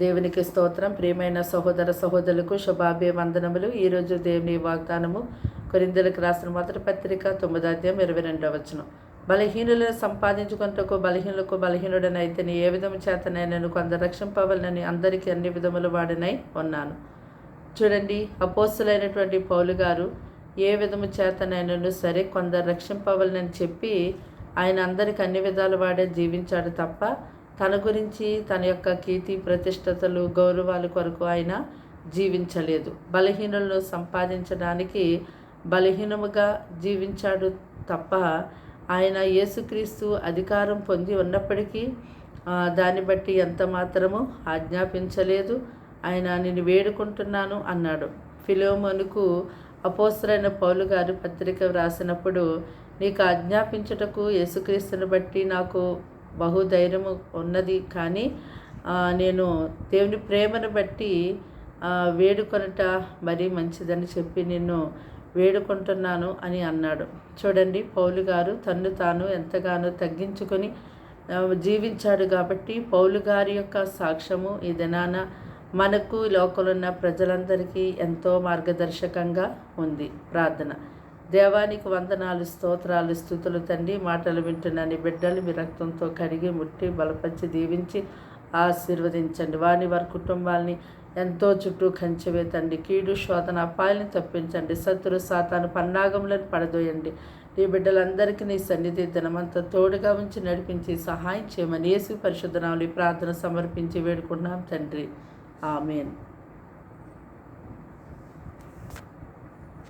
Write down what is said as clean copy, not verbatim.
దేవునికి స్తోత్రం. ప్రియమైన సహోదర సహోదరులకు శుభాభివందనములు. ఈరోజు దేవుని వాగ్దానము కొరింథీయులకు రాసిన మొదటి పత్రిక 9వ అధ్యాయం 22వ వచనం. బలహీనులను సంపాదించుకొనుటకు బలహీనులకు బలహీనుడనైతే ఏ విధము చేతనైనను కొందరు రక్షింపవలనని అందరికీ అన్ని విధముల వాడనై ఉన్నాను. చూడండి, అపోస్తలుడైనటువంటి పౌలు గారు ఏ విధము చేతనైనను సరే కొందరు రక్షింపవలనని చెప్పి ఆయన అందరికి అన్ని విధాల వాడే జీవించాడు తప్ప తన గురించి తన యొక్క కీర్తి ప్రతిష్టతలు గౌరవాల కొరకు ఆయన జీవించలేదు. బలహీనులను సంపాదించడానికి బలహీనముగా జీవించాడు తప్ప ఆయన యేసుక్రీస్తు అధికారం పొంది ఉన్నప్పటికీ దాన్ని బట్టి ఎంత మాత్రము ఆజ్ఞాపించలేదు. ఆయన నేను వేడుకుంటున్నాను అన్నాడు. ఫిలోమోనుకు అపోస్తలుడైన పౌలు గారు పత్రిక వ్రాసినప్పుడు, నీకు ఆజ్ఞాపించుటకు యేసుక్రీస్తుని బట్టి నాకు బహుధైర్యము ఉన్నది, కానీ నేను దేవుని ప్రేమను బట్టి వేడుకొనుట మరీ మంచిదని చెప్పి నిన్ను వేడుకుంటున్నాను అని అన్నాడు. చూడండి, పౌలు గారు తన్ను తాను ఎంతగానో తగ్గించుకొని జీవించాడు. కాబట్టి పౌలు గారి యొక్క సాక్ష్యము ఈ దినాన మనకు లోకంలో ఉన్న ప్రజలందరికీ ఎంతో మార్గదర్శకంగా ఉంది. ప్రార్థన. దేవానికి వందనాలు, స్తోత్రాలు, స్తుతులు తండ్రి. మాటలు వింటున్న నీ బిడ్డలు మీ రక్తంతో కడిగి ముట్టి బలపరిచి దీవించి ఆశీర్వదించండి. వారి కుటుంబాలని ఎంతో చుట్టూ కంచెవేతండి. కీడు శోధన అపాయాలను తప్పించండి. శత్రు సాతాను పన్నాగములను పడదోయండి. నీ బిడ్డలందరికీ నీ సన్నిధి దినమంతా తోడుగా ఉంచి నడిపించి సహాయం చేయమని యేసు పరిశుద్ధ నామములో ప్రార్థన సమర్పించి వేడుకున్నాం తండ్రి. ఆమేన్.